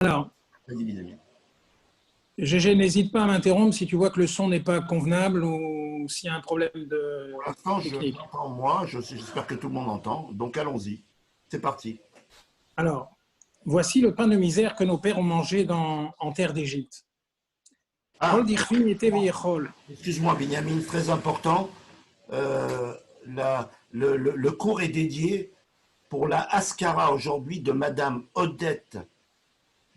Alors, GG, n'hésite pas à m'interrompre si tu vois que le son n'est pas convenable ou s'il y a un problème de Pour l'instant, je technique. t'entends moi, j'espère que tout le monde entend. Donc allons-y. C'est parti. Alors, voici le pain de misère que nos pères ont mangé en terre d'Égypte. Kol Ah, dirfin était veichol. excuse-moi, Benjamin, très important. Euh, le cours est dédié pour la Haskara aujourd'hui de Madame Odette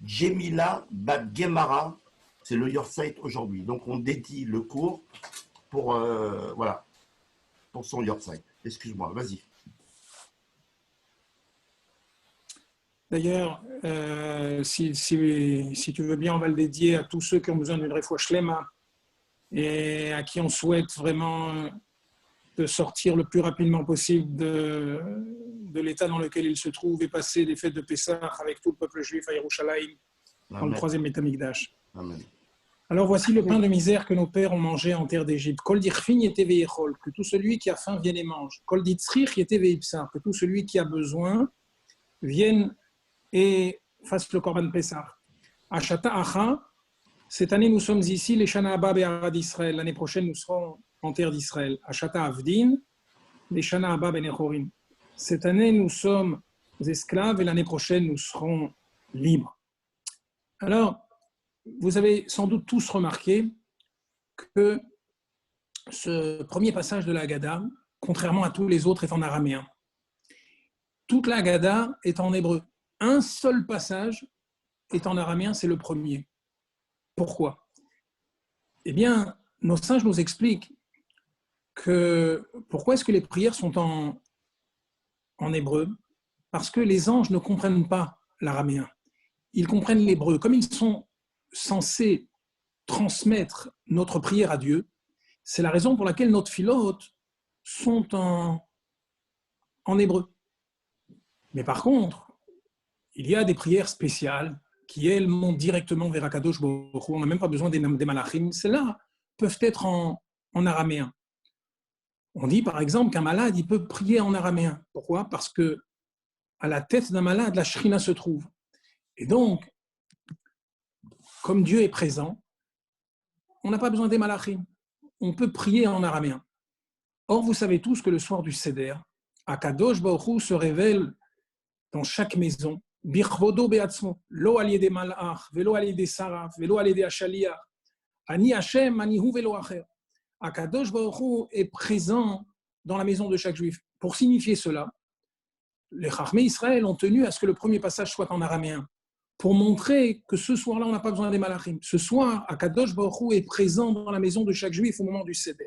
Djemila Bat Gemara. C'est le Yortzeit aujourd'hui. Donc on dédie le cours pour, voilà, pour son Yortzeit. Excuse-moi, vas-y. D'ailleurs, si tu veux bien, on va le dédier à tous ceux qui ont besoin d'une refouach shlema et à qui on souhaite vraiment de sortir le plus rapidement possible de l'état dans lequel ils se trouvent et passer des fêtes de Pessah avec tout le peuple juif à Yerushalayim dans le Amen. troisième Beth Amikdash. Amen. Alors voici le pain de misère que nos pères ont mangé en terre d'Égypte. Kol dirfin yete veichol, que tout celui qui a faim vienne et mange. Kol ditzrich yete veipsar, que tout celui qui a besoin vienne et fasse le korban Pessah. Ashata acha, cette année nous sommes ici, les Shana Abba Be'arad Israël. L'année prochaine nous serons en terre d'Israël. Ashata avdin, les Shana Abba Be'nechorim. Cette année nous sommes esclaves et l'année prochaine nous serons libres. Alors, vous avez sans doute tous remarqué que ce premier passage de la Haggadah, contrairement à tous les autres, est en araméen. Toute la Haggadah est en hébreu. Un seul passage est en araméen, c'est le premier. Pourquoi ? Eh bien, nos sages nous expliquent que pourquoi est-ce que les prières sont en hébreu ? Parce que les anges ne comprennent pas l'araméen. Ils comprennent l'hébreu. Comme ils sont censés transmettre notre prière à Dieu, c'est la raison pour laquelle nos tfilotes sont en hébreu. Mais par contre, il y a des prières spéciales qui, elles, montent directement vers Akadosh Baruch Hu. On n'a même pas besoin des malachim. Celles-là peuvent être en araméen. On dit par exemple qu'un malade, il peut prier en araméen. Pourquoi ? Parce que à la tête d'un malade, la shrina se trouve. Et donc, comme Dieu est présent, on n'a pas besoin des malachim. On peut prier en araméen. Or, vous savez tous que le soir du Seder, Akadosh Baruch Hu se révèle dans chaque maison, Birchodo be'atzmo, lo al yedei malach, velo al yedei saraf, velo al yedei ashaliach, ani Hashem, ani hu velo acher. Akadosh Baruch Hu est présent dans la maison de chaque juif. Pour signifier cela, les Chachmei Israël ont tenu à ce que le premier passage soit en araméen, pour montrer que ce soir-là, on n'a pas besoin des malachim. Ce soir, Akadosh Baruch Hu est présent dans la maison de chaque juif au moment du Seder.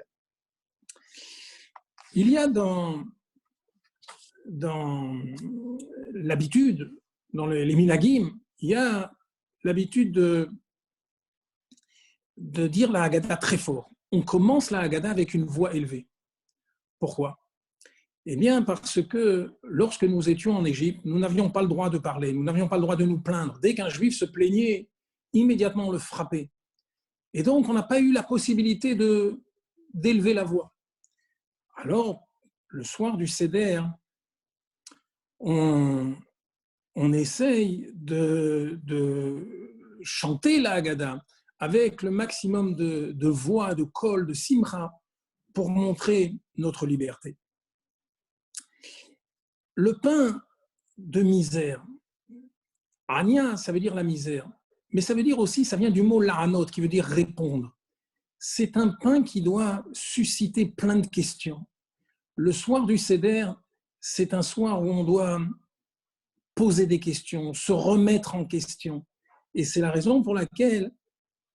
Il y a dans l'habitude, dans les minagim, il y a l'habitude de dire la Haggadah très fort. On commence la Haggadah avec une voix élevée. Pourquoi ? Eh bien, parce que lorsque nous étions en Égypte, nous n'avions pas le droit de parler, nous n'avions pas le droit de nous plaindre. Dès qu'un juif se plaignait, immédiatement on le frappait. Et donc, on n'a pas eu la possibilité d'élever la voix. Alors, le soir du Seder, on essaye de chanter la Haggadah avec le maximum de voix, de kol, de simcha, pour montrer notre liberté. Le pain de misère, ania, ça veut dire la misère, mais ça veut dire aussi, ça vient du mot la'anot, qui veut dire répondre. C'est un pain qui doit susciter plein de questions. Le soir du Seder, c'est un soir où on doit poser des questions, se remettre en question. Et c'est la raison pour laquelle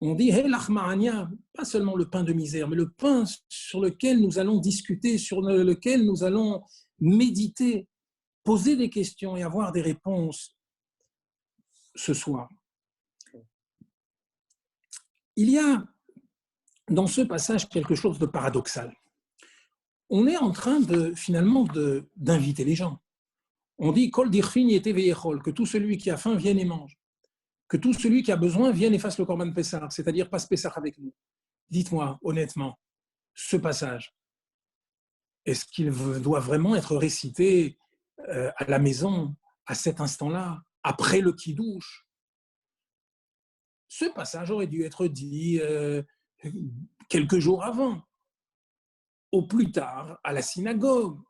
on dit hey, l'achma'ania, pas seulement le pain de misère, mais le pain sur lequel nous allons discuter, sur lequel nous allons méditer, poser des questions et avoir des réponses ce soir. Il y a dans ce passage quelque chose de paradoxal. On est en train finalement d'inviter les gens. On dit Kol dirfin yete veichol, que tout celui qui a faim vienne et mange. Que tout celui qui a besoin vienne et fasse le korban Pessah, c'est-à-dire passe Pessah avec nous. Dites-moi honnêtement, ce passage, est-ce qu'il doit vraiment être récité à la maison, à cet instant-là, après le kidouche ? Ce passage aurait dû être dit quelques jours avant, au plus tard, à la synagogue.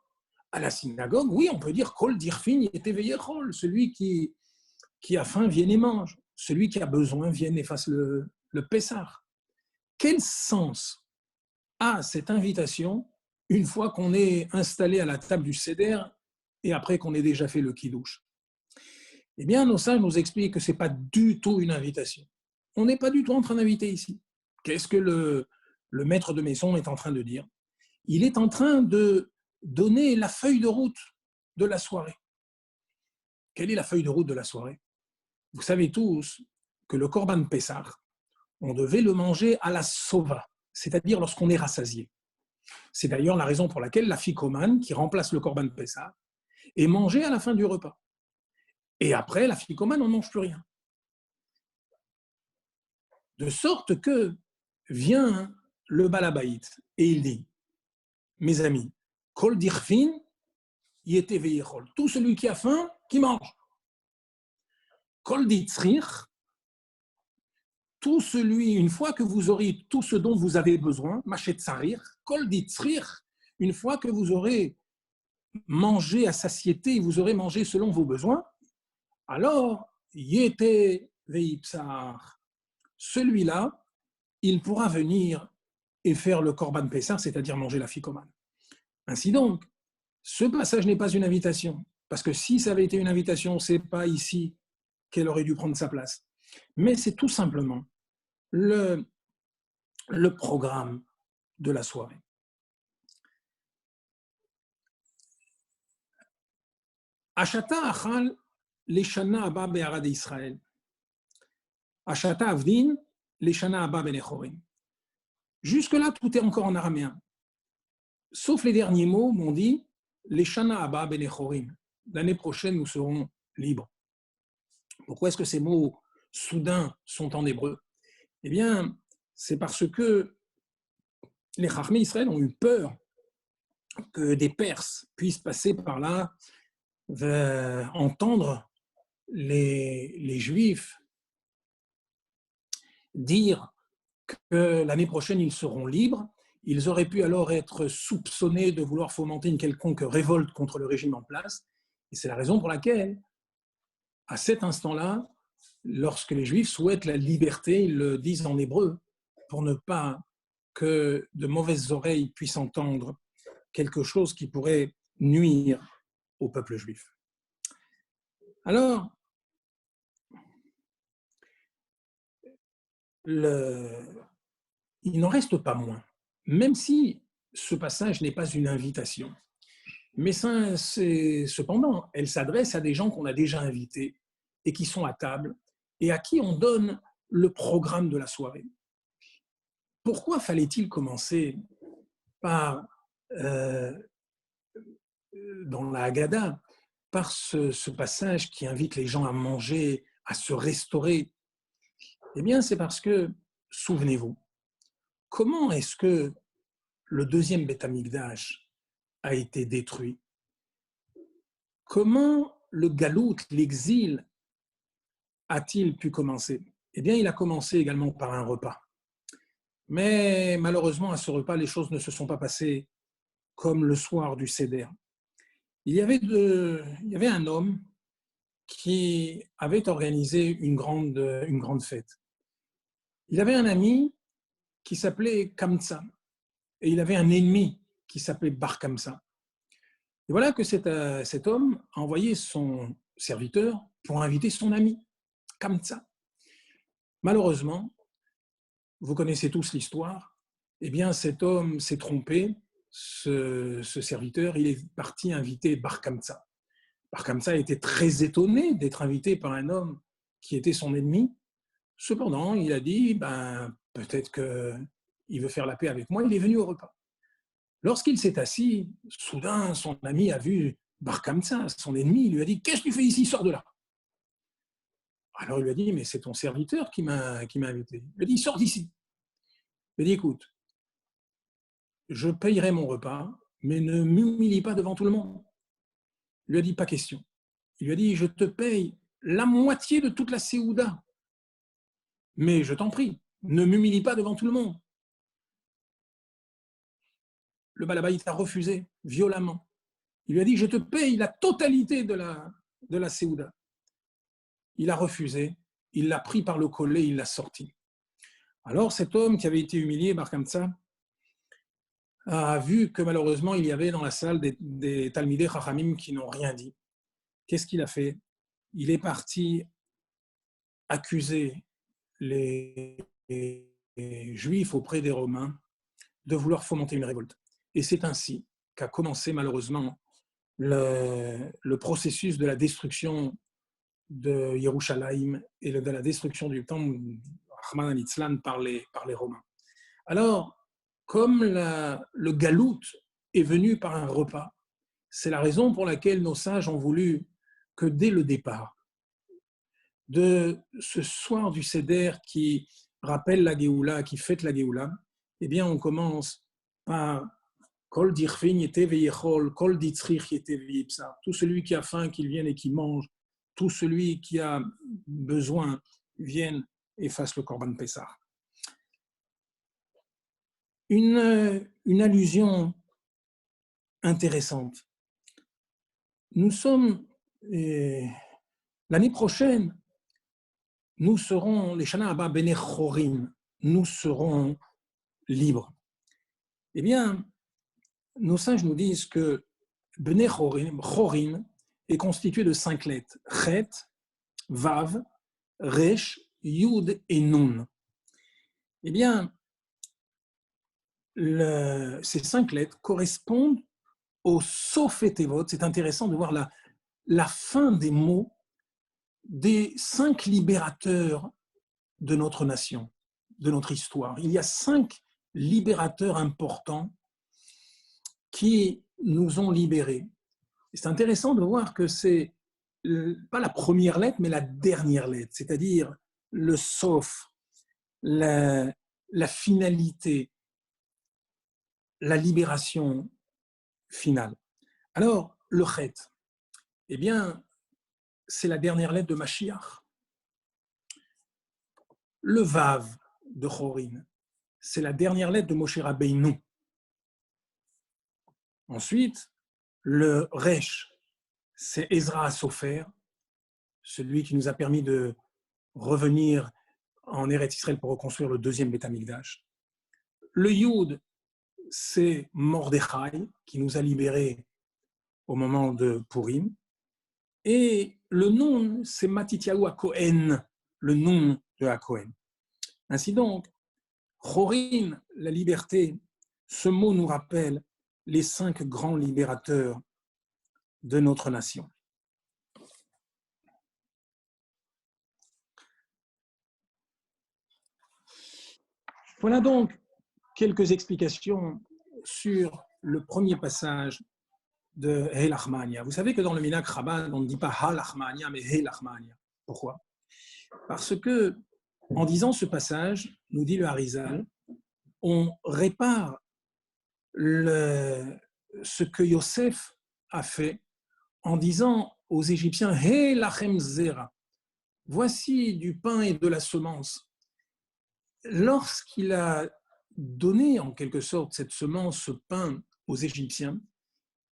À la synagogue, oui, on peut dire Kol dirfin était veyechol, celui qui a faim vienne et mange, celui qui a besoin vienne et fasse le Pessah. Quel sens a cette invitation une fois qu'on est installé à la table du Seder et après qu'on ait déjà fait le Kiddush? Eh bien, nos sages nous expliquent que ce n'est pas du tout une invitation. On n'est pas du tout en train d'inviter ici. Qu'est-ce que le maître de maison est en train de dire? Il est en train de donner la feuille de route de la soirée. Quelle est la feuille de route de la soirée? Vous savez tous que le Korban Pessah, on devait le manger à la sova, c'est-à-dire lorsqu'on est rassasié. C'est d'ailleurs la raison pour laquelle la ficomane, qui remplace le Korban Pessah, est mangée à la fin du repas. Et après, la ficomane, on ne mange plus rien. De sorte que vient le Balabaït et il dit, mes amis, Kol dirfin yete veyechol. Tout celui qui a faim, qui mange. Kol ditzrich, tout celui, une fois que vous aurez tout ce dont vous avez besoin, machet tsarir, Kol ditzrich, une fois que vous aurez mangé à satiété, vous aurez mangé selon vos besoins, alors yete veipsar. Celui-là, il pourra venir et faire le Korban Pessah, c'est-à-dire manger la ficomane. Ainsi donc, ce passage n'est pas une invitation, parce que si ça avait été une invitation, ce n'est pas ici qu'elle aurait dû prendre sa place. Mais c'est tout simplement le programme de la soirée. Ashata achal leshana haba be'arad Israël. Ashata avdin leshana haba benechorim. Jusque-là, tout est encore en araméen. Sauf les derniers mots m'ont dit leshana haba benechorim. L'année prochaine, nous serons libres. Pourquoi est-ce que ces mots soudains sont en hébreu? Eh bien, c'est parce que les Chachmei Israël ont eu peur que des Perses puissent passer par là, entendre les Juifs dire que l'année prochaine ils seront libres. Ils auraient pu alors être soupçonnés de vouloir fomenter une quelconque révolte contre le régime en place. Et c'est la raison pour laquelle, à cet instant-là, lorsque les Juifs souhaitent la liberté, ils le disent en hébreu pour ne pas que de mauvaises oreilles puissent entendre quelque chose qui pourrait nuire au peuple juif. Alors, il n'en reste pas moins, même si ce passage n'est pas une invitation, mais cependant, elle s'adresse à des gens qu'on a déjà invités et qui sont à table et à qui on donne le programme de la soirée. Pourquoi fallait-il commencer par, dans la Haggadah, par ce passage qui invite les gens à manger, à se restaurer? Eh bien, c'est parce que, souvenez-vous, comment est-ce que le deuxième Beth Amikdash a été détruit? Comment le galout, l'exil, a-t-il pu commencer? Eh bien, il a commencé également par un repas. Mais malheureusement, à ce repas, les choses ne se sont pas passées comme le soir du Seder. Il y avait un homme qui avait organisé une grande fête. Il avait un ami qui s'appelait Kamsa et il avait un ennemi qui s'appelait Bar Kamsa. Et voilà que cet homme a envoyé son serviteur pour inviter son ami, Kamsa. Malheureusement, vous connaissez tous l'histoire, eh bien cet homme s'est trompé, ce serviteur, il est parti inviter Bar Kamsa. Bar Kamsa était très étonné d'être invité par un homme qui était son ennemi. Cependant, il a dit, peut-être qu'il veut faire la paix avec moi, il est venu au repas. Lorsqu'il s'est assis, soudain, son ami a vu Bar Kamsa, son ennemi, il lui a dit « Qu'est-ce que tu fais ici? Sors de là !» Alors il lui a dit « Mais c'est ton serviteur qui m'a invité. » Il lui a dit « Sors d'ici !» Il lui a dit « Écoute, je payerai mon repas, mais ne m'humilie pas devant tout le monde. » Il lui a dit « Pas question. » Il lui a dit « Je te paye la moitié de toute la séouda, mais je t'en prie, ne m'humilie pas devant tout le monde. Le Balabait a refusé violemment. Il lui a dit, je te paye la totalité de la Séouda. Il a refusé, il l'a pris par le collet, il l'a sorti. Alors cet homme qui avait été humilié, Bar Kamtsa, a vu que malheureusement il y avait dans la salle des Talmidei Chachamim qui n'ont rien dit. Qu'est-ce qu'il a fait? Il est parti accuser les Juifs auprès des Romains de vouloir fomenter une révolte. Et c'est ainsi qu'a commencé malheureusement le processus de la destruction de Yerushalayim et de la destruction du temple Rahman al-Itzlan par les Romains. Alors, comme le galout est venu par un repas, c'est la raison pour laquelle nos sages ont voulu que dès le départ, de ce soir du Seder qui rappelle la Géoula, qui fête la Géoula, eh bien on commence par Kol dirfin yete veyechol, kol ditzrich yete veyipsar. Tout celui qui a faim, qu'il vienne et qui mange. Tout celui qui a besoin, vienne et fasse le Korban Pessah. Une allusion intéressante. Nous sommes, l'année prochaine, nous serons, les Shana Abba Bene Chorim, nous serons libres. Eh bien, nos sages nous disent que Bene Chorim est constitué de 5 lettres. Chet, Vav, Resh, Yud et Nun. Eh bien, ces 5 lettres correspondent au Sof et Tevot. C'est intéressant de voir la fin des mots des 5 libérateurs de notre nation, de notre histoire. Il y a 5 libérateurs importants qui nous ont libérés. C'est intéressant de voir que c'est pas la première lettre, mais la dernière lettre, c'est-à-dire le Sof, la finalité, la libération finale. Alors, le Chet, eh bien, c'est la dernière lettre de Mashiach. Le Vav de Chorin, c'est la dernière lettre de Moshe Rabbeinu. Ensuite, le Resh, c'est Ezra Sofer, celui qui nous a permis de revenir en Eretz Israël pour reconstruire le 2e Beth Amikdash. Le Yud, c'est Mordechai, qui nous a libérés au moment de Purim. Et le Nun, c'est Matityahu HaKohen, le Nun de HaKohen. Ainsi donc, Chorin, la liberté, ce mot nous rappelle les 5 grands libérateurs de notre nation. Voilà donc quelques explications sur le premier passage de Hei Lachmania. Vous savez que dans le Minhag Chabad, on ne dit pas Ha Lachmania, mais Hei Lachmania. Pourquoi? Parce que, en disant ce passage, nous dit le Harizal, on répare ce que Yosef a fait en disant aux Égyptiens Hei Lachem Zera, voici du pain et de la semence. Lorsqu'il a donné en quelque sorte cette semence, ce pain aux Égyptiens,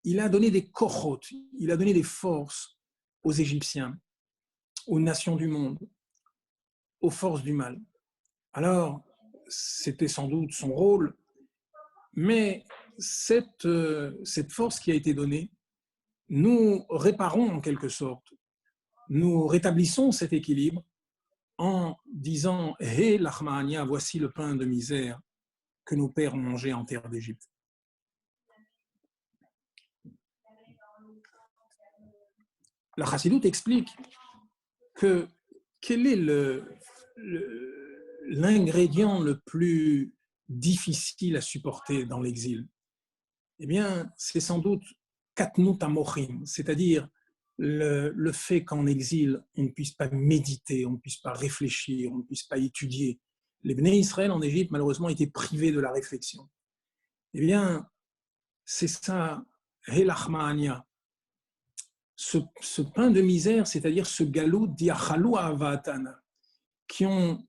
il a donné des kochot, il a donné des forces aux Égyptiens, aux nations du monde, aux forces du mal. Alors, c'était sans doute son rôle, mais cette force qui a été donnée, nous réparons en quelque sorte, nous rétablissons cet équilibre en disant « Hé Lachmania, voici le pain de misère que nos pères ont mangé en terre d'Égypte. » La Chassidoute explique que quel est l'ingrédient le plus difficile à supporter dans l'exil? Eh bien, c'est sans doute katnut amochim, c'est-à-dire le fait qu'en exil, on ne puisse pas méditer, on ne puisse pas réfléchir, on ne puisse pas étudier. Les Bnei Israël en Égypte, malheureusement, étaient privés de la réflexion. Eh bien, c'est ça, Helachma'ania, ce pain de misère, c'est-à-dire ce galou diachalou avatana, qui ont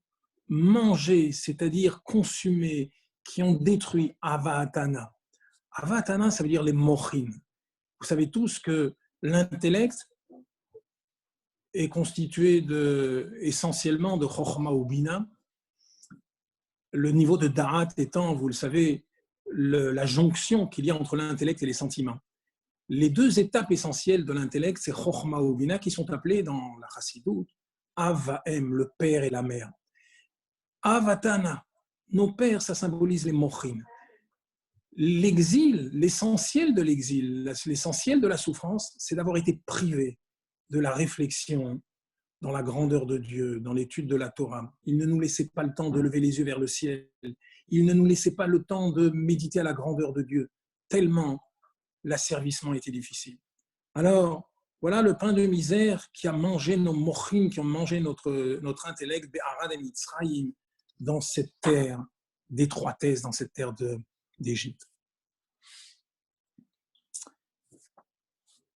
mangé, c'est-à-dire consumé, qui ont détruit Avatana. Avatana, ça veut dire les mochin. Vous savez tous que l'intellect est constitué essentiellement de Chochma ou Bina, le niveau de Da'at étant, vous le savez, la jonction qu'il y a entre l'intellect et les sentiments. Les deux étapes essentielles de l'intellect, c'est Chochma ou Bina, qui sont appelées dans la Chassidut Avahem, le père et la mère. Avatana, nos pères, ça symbolise les mochim. L'exil, l'essentiel de l'exil, l'essentiel de la souffrance, c'est d'avoir été privé de la réflexion dans la grandeur de Dieu, dans l'étude de la Torah. Il ne nous laissait pas le temps de lever les yeux vers le ciel. Il ne nous laissait pas le temps de méditer à la grandeur de Dieu, tellement l'asservissement était difficile. Alors, voilà le pain de misère qui a mangé nos mochim, qui ont mangé notre intellect, Be'arad et Mitzrayim, dans cette terre d'étroitesse, dans cette terre d'Égypte.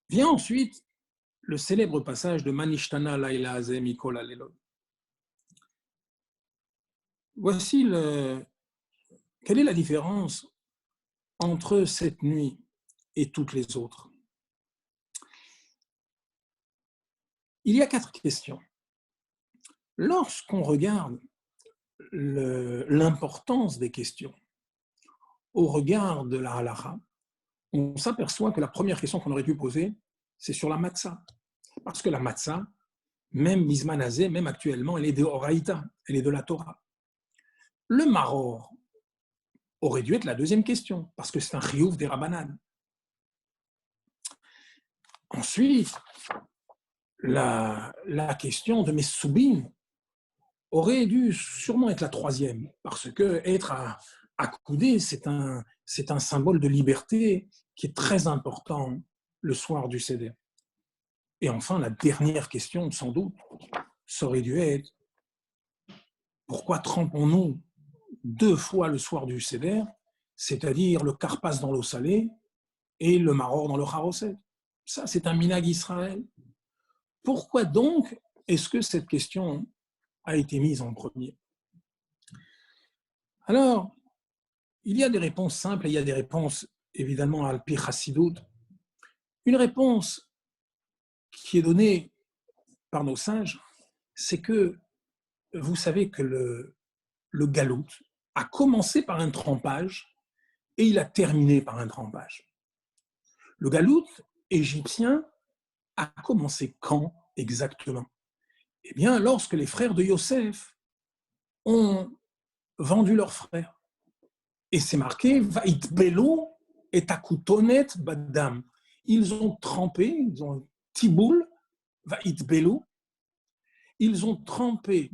Vient ensuite le célèbre passage de Manishtana Laila Azeh Mikol Alelot. Voici quelle est la différence entre cette nuit et toutes les autres. Il y a 4 questions. Lorsqu'on regarde l'importance des questions au regard de la halakha, on s'aperçoit que la première question qu'on aurait dû poser, c'est sur la matzah. Parce que la matzah, même Bisman Hazeh, même actuellement, elle est de Horaïta, elle est de la Torah. Le maror aurait dû être la deuxième question, parce que c'est un chiyuv des Rabbanan. Ensuite, la question de Messoubim aurait dû sûrement être la troisième, parce que être accoudé, c'est un symbole de liberté qui est très important le soir du Seder. Et enfin, la dernière question, sans doute, ça aurait dû être pourquoi trempons-nous 2 fois le soir du Seder, c'est-à-dire le karpas dans l'eau salée et le maror dans le charoset. Ça, c'est un minag Israël. Pourquoi donc est-ce que cette question a été mise en premier? Alors, il y a des réponses simples et il y a des réponses, évidemment, à Al-Pi Chassidut. Une réponse qui est donnée par nos sages, c'est que vous savez que le galout a commencé par un trempage et il a terminé par un trempage. Le galout égyptien a commencé quand exactement? Eh bien, lorsque les frères de Yosef ont vendu leurs frères. Et c'est marqué Vaïtbelu et Akutonet Badam. Ils ont trempé, ils ont tiboul, Vaïtbelu, ils ont trempé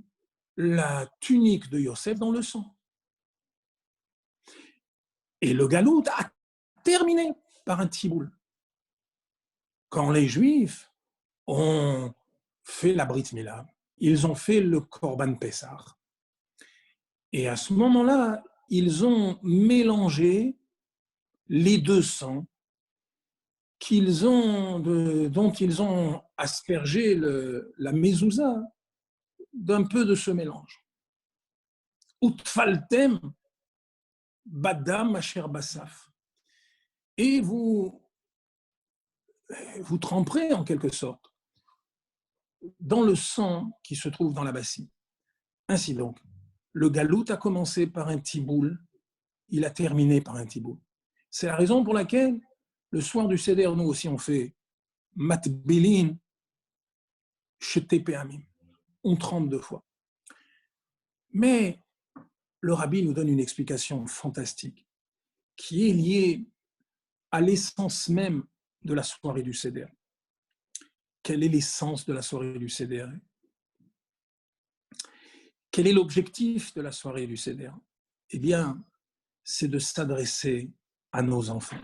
la tunique de Yosef dans le sang. Et le galout a terminé par un tiboul. Quand les Juifs ont fait la Brit Mila, ils ont fait le Korban Pessah. Et à ce moment-là, ils ont mélangé les 2 sangs dont ils ont aspergé la mezouza d'un peu de ce mélange. Utfaltem badam asher basaf. Et vous tremperez en quelque sorte dans le sang qui se trouve dans la bassine. Ainsi donc, le galout a commencé par un tiboul, il a terminé par un tiboul. C'est la raison pour laquelle le soir du Seder, nous aussi on fait matbilin shete pe'amim. On trempe 2 fois. Mais le rabbi nous donne une explication fantastique qui est liée à l'essence même de la soirée du Seder. Quelle est l'essence de la soirée du Seder? Quel est l'objectif de la soirée du Seder? Eh bien, c'est de s'adresser à nos enfants.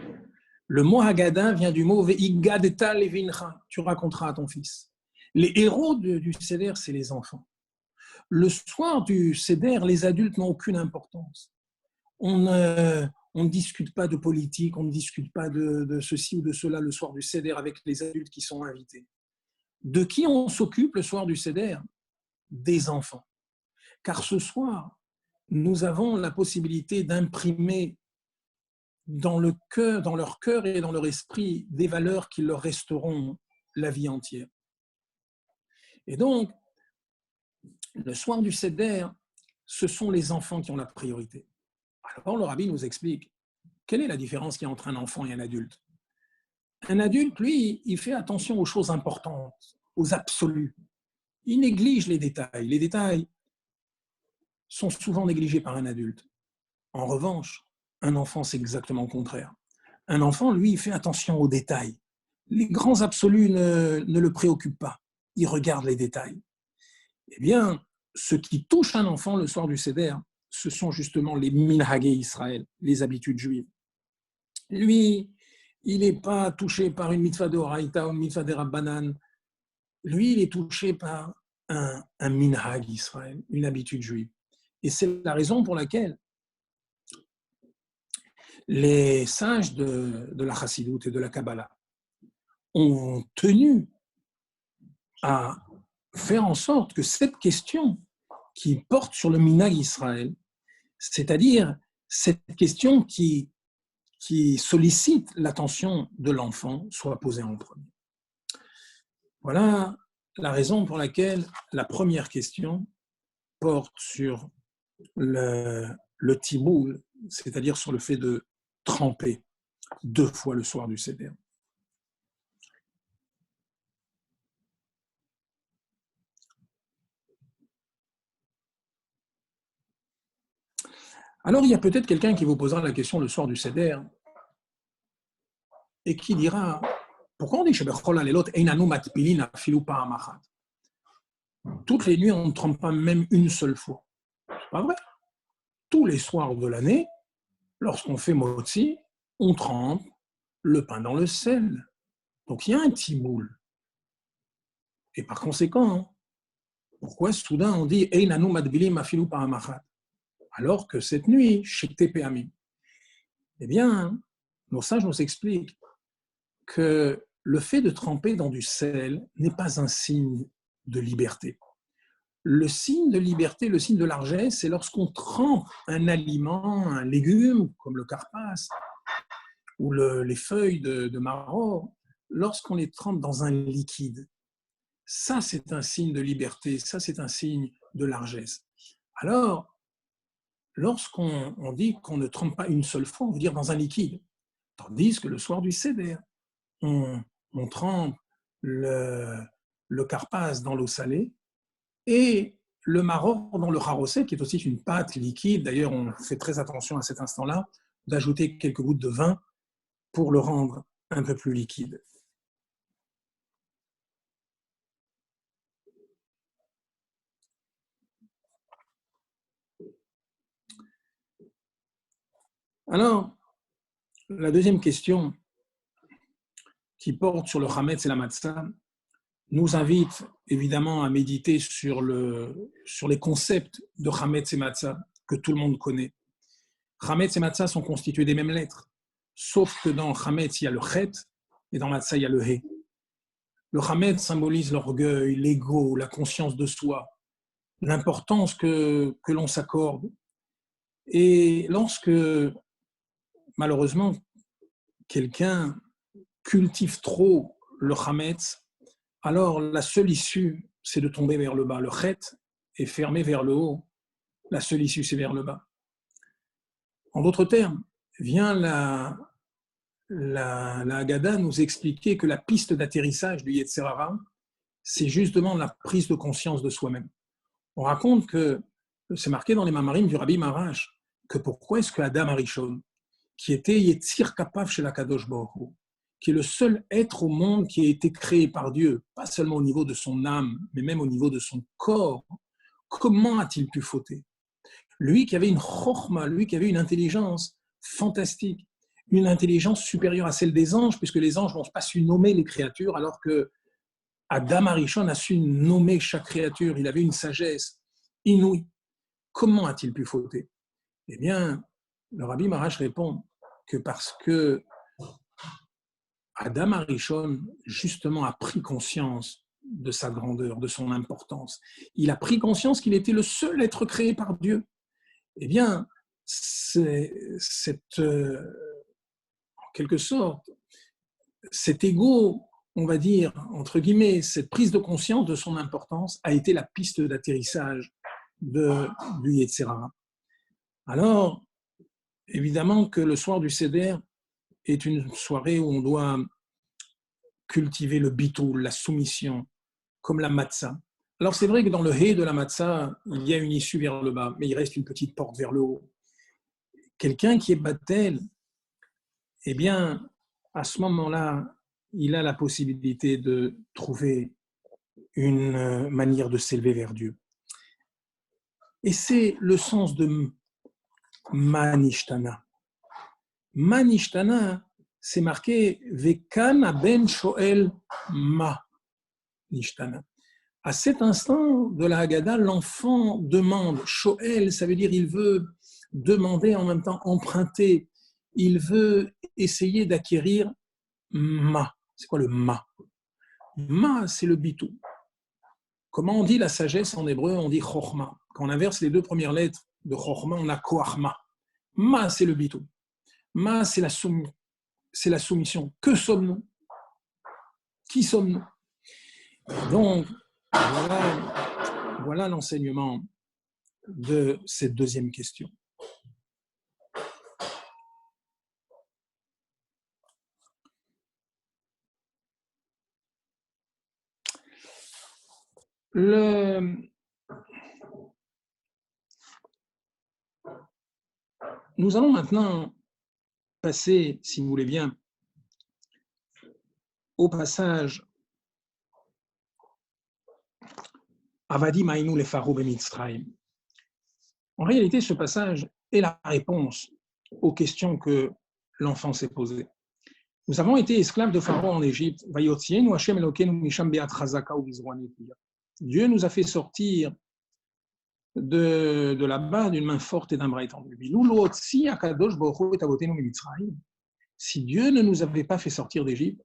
Le mot Haggadah vient du mot Ve'igadeta levincha, tu raconteras à ton fils. Les héros du Seder, c'est les enfants. Le soir du Seder, les adultes n'ont aucune importance. On ne discute pas de politique, on ne discute pas de ceci ou de cela le soir du Seder avec les adultes qui sont invités. De qui on s'occupe le soir du Seder? Des enfants. car ce soir, nous avons la possibilité d'imprimer dans leur cœur et dans leur esprit des valeurs qui leur resteront la vie entière. Et donc, le soir du Seder, ce sont les enfants qui ont la priorité. Alors le rabbi nous explique quelle est la différence qu'il y a entre un enfant et un adulte. Un adulte, lui, il fait attention aux choses importantes, aux absolus. Il néglige les détails. Les détails sont souvent négligés par un adulte. En revanche, un enfant, c'est exactement le contraire. Un enfant, lui, il fait attention aux détails. Les grands absolus ne le préoccupent pas. Il regarde les détails. Eh bien, ce qui touche un enfant le soir du Seder, ce sont justement les minhagé Israël, les habitudes juives. Lui, il n'est pas touché par une mitzvah de Horaïta ou une mitzvah de Rabbanan. Lui, il est touché par un minhag Israël, une habitude juive. Et c'est la raison pour laquelle les sages de la Chassidoute et de la Kabbalah ont tenu à faire en sorte que cette question qui porte sur le minhag Israël, c'est-à-dire cette question qui sollicite l'attention de l'enfant, soit posée en premier. Voilà la raison pour laquelle la première question porte sur le tiboul, c'est-à-dire sur le fait de tremper 2 fois le soir du Seder. Alors, il y a peut-être quelqu'un qui vous posera la question le soir du Seder et qui dira pourquoi on dit toutes les nuits on ne trempe pas même une seule fois? C'est pas vrai. Tous les soirs de l'année, lorsqu'on fait motzi, on trempe le pain dans le sel. Donc il y a un tiboul. Et par conséquent, pourquoi soudain on dit Einanu madbilim afilu paramachat alors que cette nuit, shekte peamim? Eh bien, nos sages nous expliquent que le fait de tremper dans du sel n'est pas un signe de liberté. Le signe de liberté, le signe de largesse, c'est lorsqu'on trempe un aliment, un légume, comme le karpas, ou les feuilles de maror, lorsqu'on les trempe dans un liquide. Ça, c'est un signe de liberté, ça, c'est un signe de largesse. Alors, lorsqu'on dit qu'on ne trempe pas une seule fois, on veut dire dans un liquide. Tandis que le soir du Seder, on trempe le karpas dans l'eau salée et le maror dans le harosé, qui est aussi une pâte liquide. D'ailleurs, on fait très attention à cet instant-là d'ajouter quelques gouttes de vin pour le rendre un peu plus liquide. Alors, la deuxième question qui porte sur le chametz et la matzah nous invite évidemment à méditer sur les concepts de chametz et matzah que tout le monde connaît. Chametz et matzah sont constitués des mêmes lettres, sauf que dans chametz, il y a le chet et dans matzah, il y a le he. Le chametz symbolise l'orgueil, l'ego, la conscience de soi, l'importance que l'on s'accorde. Et lorsque, malheureusement, quelqu'un cultive trop le chametz, alors la seule issue, c'est de tomber vers le bas. Le chet est fermé vers le haut. La seule issue, c'est vers le bas. En d'autres termes, vient la Haggadah nous expliquer que la piste d'atterrissage du Yetzer Hara, c'est justement la prise de conscience de soi-même. On raconte que, c'est marqué dans les Mamarim du Rabbi Marash, que pourquoi est-ce que Adam Arishon, qui était Yetzir Kapav chez la Kadosh Baruch Hu, qui est le seul être au monde qui a été créé par Dieu, pas seulement au niveau de son âme, mais même au niveau de son corps, comment a-t-il pu fauter? Lui qui avait une chokhma, lui qui avait une intelligence fantastique, une intelligence supérieure à celle des anges, puisque les anges n'ont pas su nommer les créatures, alors que Adam Arishon a su nommer chaque créature, il avait une sagesse inouïe. Comment a-t-il pu fauter? Eh bien, le Rabbi Marash répond que parce que Adam Arishon, justement, a pris conscience de sa grandeur, de son importance. Il a pris conscience qu'il était le seul être créé par Dieu. Eh bien, c'est en quelque sorte, cet ego, on va dire, entre guillemets, cette prise de conscience de son importance a été la piste d'atterrissage du Yetzer Hara. Alors, évidemment que le soir du Seder est une soirée où on doit cultiver le bitoul, la soumission, comme la matzah. Alors c'est vrai que dans le hé de la matzah, il y a une issue vers le bas, mais il reste une petite porte vers le haut. Quelqu'un qui est battel, eh bien, à ce moment-là, il a la possibilité de trouver une manière de s'élever vers Dieu. Et c'est le sens de Manishtana. Manishtana, c'est marqué Vekana ben shoel ma nishtana. À cet instant de la Haggadah, l'enfant demande. Shoel, ça veut dire il veut demander en même temps emprunter. Il veut essayer d'acquérir ma. C'est quoi le ma? Ma, c'est le bitou. Comment on dit la sagesse en hébreu? On dit chokhma. Quand on inverse les deux premières lettres de chokhma, on a koachma. Ma, c'est le bitou. Ma, c'est la soumission. Que sommes-nous? Qui sommes-nous? Donc, voilà l'enseignement de cette deuxième question. Nous allons maintenant passer, si vous voulez bien, au passage Avadim Aïnou le Pharaon Bemitzraïm. En réalité, ce passage est la réponse aux questions que l'enfant s'est posées. Nous avons été esclaves de Pharaon en Égypte. Dieu nous a fait sortir de là-bas d'une main forte et d'un bras étendu. Si Dieu ne nous avait pas fait sortir d'Égypte,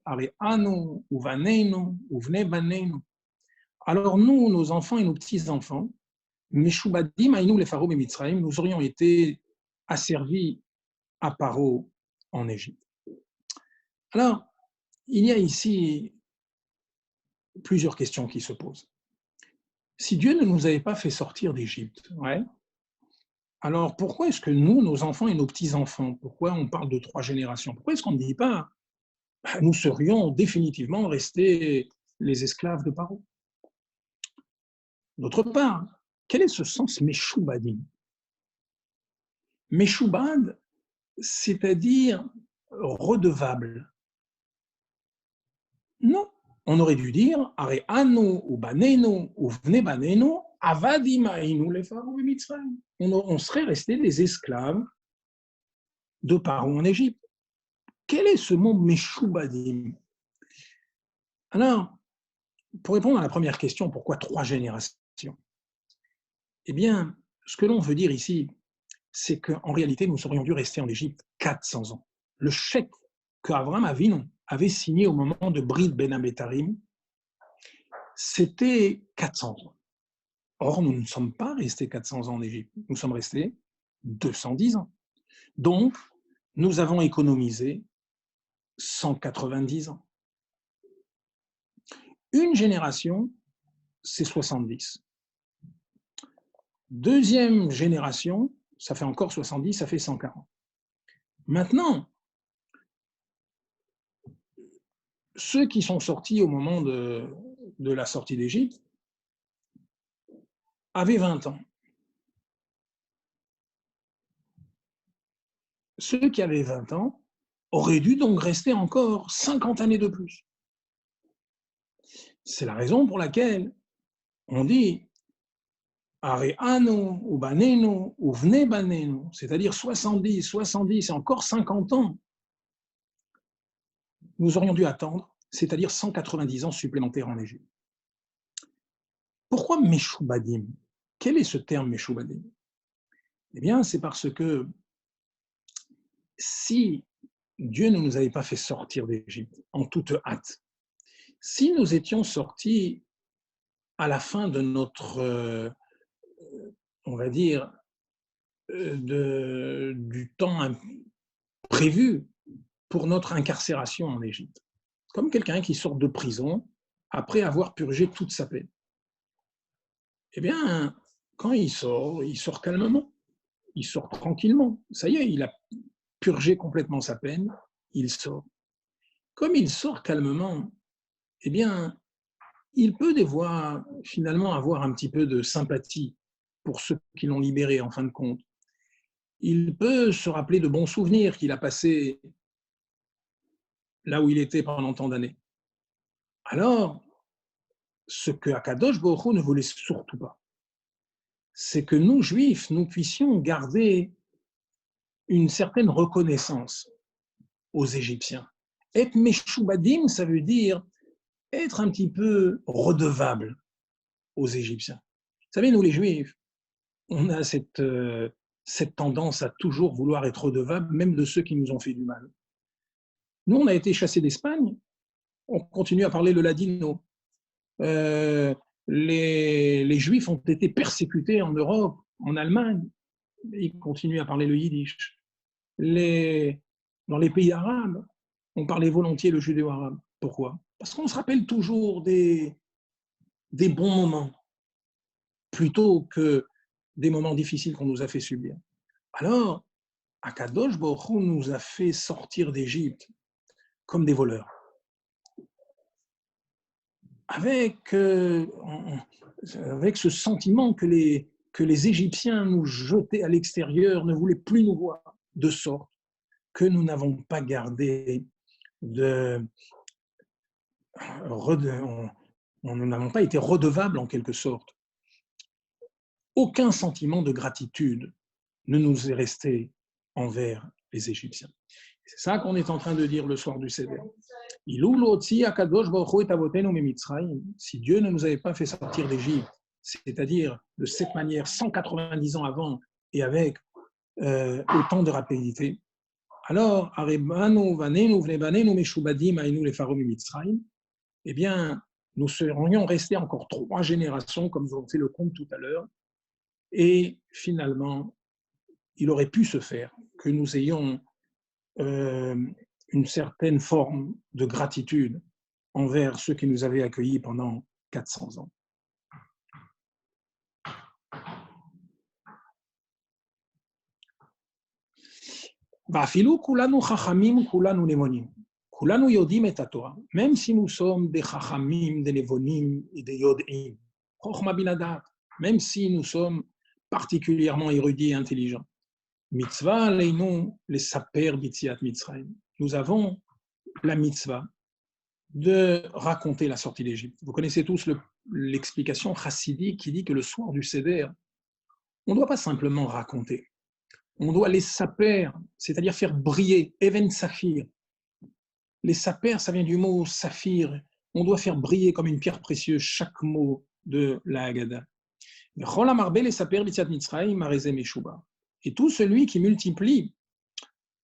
alors nous, nos enfants et nos petits-enfants, nous aurions été asservis à Paro en Égypte. Alors, il y a ici plusieurs questions qui se posent. Si Dieu ne nous avait pas fait sortir d'Égypte, ouais, alors pourquoi est-ce que nous, nos enfants et nos petits-enfants, pourquoi on parle de 3 générations? Pourquoi est-ce qu'on ne dit pas nous serions définitivement restés les esclaves de Paro? D'autre part, quel est ce sens Meshoubadim? Meshoubad, c'est-à-dire redevable. Non, on aurait dû dire Areanu ou Banenu ou Vne Banenu Avadim Ainu le Pharaon Mitzrayim. On serait restés des esclaves de Paro en Égypte. Quel est ce mot Meshoubadim? Alors, pour répondre à la première question, pourquoi 3 générations? Eh bien, ce que l'on veut dire ici, c'est qu'en réalité, nous aurions dû rester en Égypte 400 ans. Le chèque qu'Avraham Avinu avait signé au moment de Brit Ben Abetarim, c'était 400 ans. Or, nous ne sommes pas restés 400 ans en Égypte, nous sommes restés 210 ans. Donc, nous avons économisé 190 ans. Une génération, c'est 70. Deuxième génération, ça fait encore 70, ça fait 140. Maintenant, ceux qui sont sortis au moment de la sortie d'Égypte avaient 20 ans. Ceux qui avaient 20 ans auraient dû donc rester encore 50 années de plus. C'est la raison pour laquelle on dit Areanu ou Banenu ou Vne Banenu, c'est-à-dire 70 et encore 50 ans. Nous aurions dû attendre, c'est-à-dire 190 ans supplémentaires en Égypte. Pourquoi Meshoubadim? Quel est ce terme Meshoubadim? Eh bien, c'est parce que si Dieu ne nous avait pas fait sortir d'Égypte en toute hâte, si nous étions sortis à la fin de notre, on va dire, du temps prévu pour notre incarcération en Égypte. Comme quelqu'un qui sort de prison après avoir purgé toute sa peine. Eh bien, quand il sort calmement, il sort tranquillement. Ça y est, il a purgé complètement sa peine, il sort. Comme il sort calmement, eh bien, il peut finalement avoir un petit peu de sympathie pour ceux qui l'ont libéré en fin de compte. Il peut se rappeler de bons souvenirs qu'il a passés là où il était pendant tant d'années. Alors, ce que Akadosh Baruch Hu ne voulait surtout pas, c'est que nous, Juifs, nous puissions garder une certaine reconnaissance aux Égyptiens. Être Meshubadim, ça veut dire être un petit peu redevable aux Égyptiens. Vous savez, nous les Juifs, on a cette tendance à toujours vouloir être redevable, même de ceux qui nous ont fait du mal. Nous, on a été chassés d'Espagne, on continue à parler le ladino. Les Juifs ont été persécutés en Europe, en Allemagne, ils continuent à parler le yiddish. Dans les pays arabes, on parlait volontiers le judéo-arabe. Pourquoi? Parce qu'on se rappelle toujours des bons moments, plutôt que des moments difficiles qu'on nous a fait subir. Alors, Akadosh Baruch Hu nous a fait sortir d'Égypte comme des voleurs. Avec ce sentiment que les Égyptiens nous jetaient à l'extérieur, ne voulaient plus nous voir, de sorte que nous n'avons pas gardé nous n'avons pas été redevables en quelque sorte. Aucun sentiment de gratitude ne nous est resté envers les Égyptiens. C'est ça qu'on est en train de dire le soir du Seder. Si Dieu ne nous avait pas fait sortir d'Égypte, c'est-à-dire de cette manière 190 ans avant et avec autant de rapidité, alors, eh bien, nous serions restés encore 3 générations, comme nous avons fait le compte tout à l'heure, et finalement, il aurait pu se faire que nous ayons une certaine forme de gratitude envers ceux qui nous avaient accueillis pendant 400 ans. Même si nous sommes des chachamim, des nevonim et des yod'im, même si nous sommes particulièrement érudits et intelligents, mitzvah aleinu les saper b'tziat Mitzrayim. Nous avons la mitzvah de raconter la sortie d'Égypte. Vous connaissez tous l'explication chassidique qui dit que le soir du Seder, on ne doit pas simplement raconter. On doit les saper, c'est-à-dire faire briller, even saphir. Les saper, ça vient du mot saphir. On doit faire briller comme une pierre précieuse chaque mot de la Haggadah. Et tout celui qui multiplie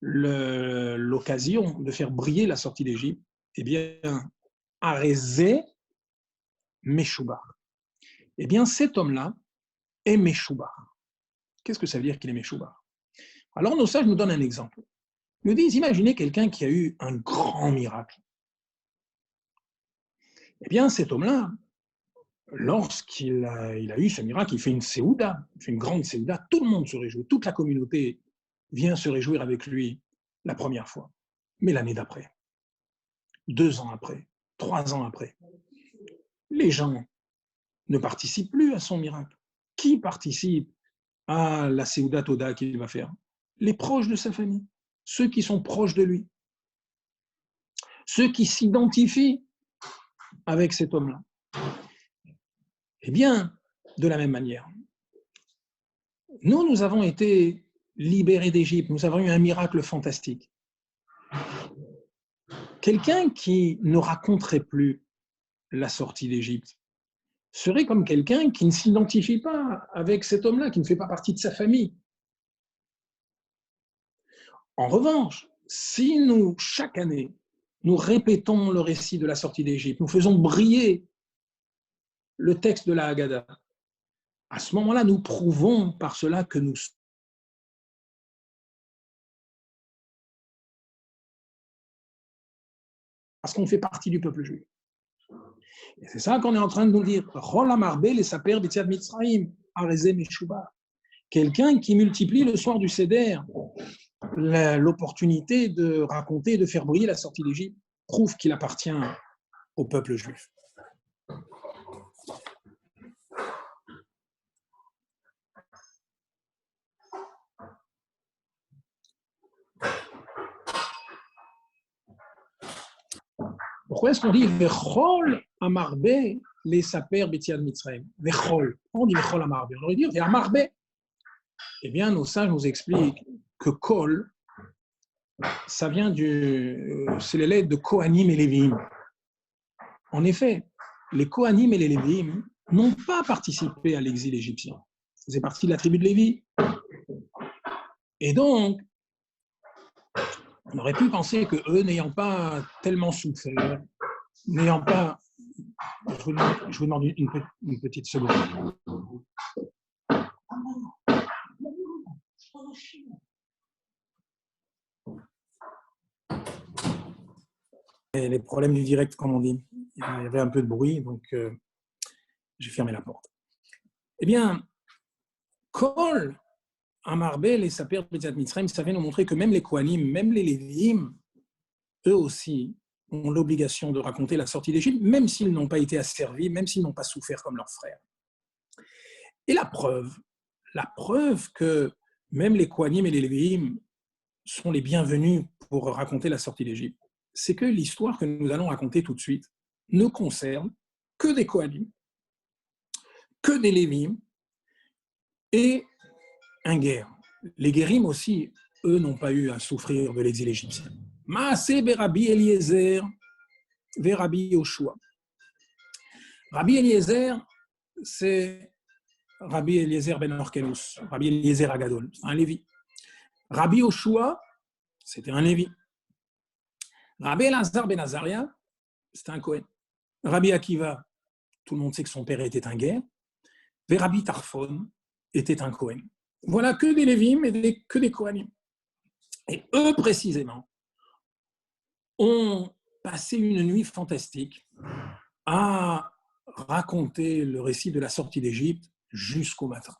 l'occasion de faire briller la sortie d'Égypte, eh bien, Arézé Meshubar. Eh bien, cet homme-là est Meshubar. Qu'est-ce que ça veut dire qu'il est Meshubar? Alors, nos sages nous donnent un exemple. Ils nous disent, imaginez quelqu'un qui a eu un grand miracle. Eh bien, cet homme-là, lorsqu'il a eu ce miracle, il fait une séouda, il fait une grande séouda, tout le monde se réjouit, toute la communauté vient se réjouir avec lui la première fois. Mais l'année d'après, 2 ans après, 3 ans après, les gens ne participent plus à son miracle. Qui participe à la séouda toda qu'il va faire? Les proches de sa famille, ceux qui sont proches de lui, ceux qui s'identifient avec cet homme-là. Eh bien, de la même manière, nous avons été libérés d'Égypte, nous avons eu un miracle fantastique. Quelqu'un qui ne raconterait plus la sortie d'Égypte serait comme quelqu'un qui ne s'identifie pas avec cet homme-là, qui ne fait pas partie de sa famille. En revanche, si nous, chaque année, nous répétons le récit de la sortie d'Égypte, nous faisons briller le texte de la Haggadah, à ce moment-là, nous prouvons par cela que nous sommes parce qu'on fait partie du peuple juif. Et c'est ça qu'on est en train de nous dire. Quelqu'un qui multiplie le soir du Seder l'opportunité de raconter, de faire briller la sortie d'Égypte, prouve qu'il appartient au peuple juif. Pourquoi est-ce qu'on dit Vechol amarbe les saper betiad mitzrayim? Vechol. On dit Vechol amarbe. On aurait dit amarbe. Eh bien, nos sages nous expliquent que Kol, ça vient c'est les lettres de Kohanim et Lévim. En effet, les Kohanim et les Lévim n'ont pas participé à l'exil égyptien. Ils faisaient partie de la tribu de Lévi. Et donc, on aurait pu penser que eux, n'ayant pas tellement souffert, n'ayant pas... Je vous demande une petite seconde. Et les problèmes du direct, comme on dit. Il y avait un peu de bruit, donc j'ai fermé la porte. Eh bien, Kol Amarbel et Saper B'Tziat Mitzrayim, ça vient nous montrer que même les Kohanim, même les Lévim, eux aussi ont l'obligation de raconter la sortie d'Égypte, même s'ils n'ont pas été asservis, même s'ils n'ont pas souffert comme leurs frères. Et la preuve que même les Kohanim et les Lévim sont les bienvenus pour raconter la sortie d'Égypte, c'est que l'histoire que nous allons raconter tout de suite ne concerne que des Kohanim, que des Lévim et un guerre. Les guérim aussi, eux, n'ont pas eu à souffrir de l'exil égyptien. Maaseh Rabbi Eliezer, Rabbi Yoshua. Rabbi Eliezer, c'est Rabbi Eliezer ben Orkenus, Rabbi Eliezer Agadol, c'est un Lévi. Rabbi Yoshua, c'était un Lévi. Rabbi Elazar ben Azaria, c'était un Kohen. Rabbi Akiva, tout le monde sait que son père était un guerre. Et Rabbi Tarfon était un Kohen. Voilà que des Lévim et que des Kohanim. Et eux, précisément, ont passé une nuit fantastique à raconter le récit de la sortie d'Égypte jusqu'au matin.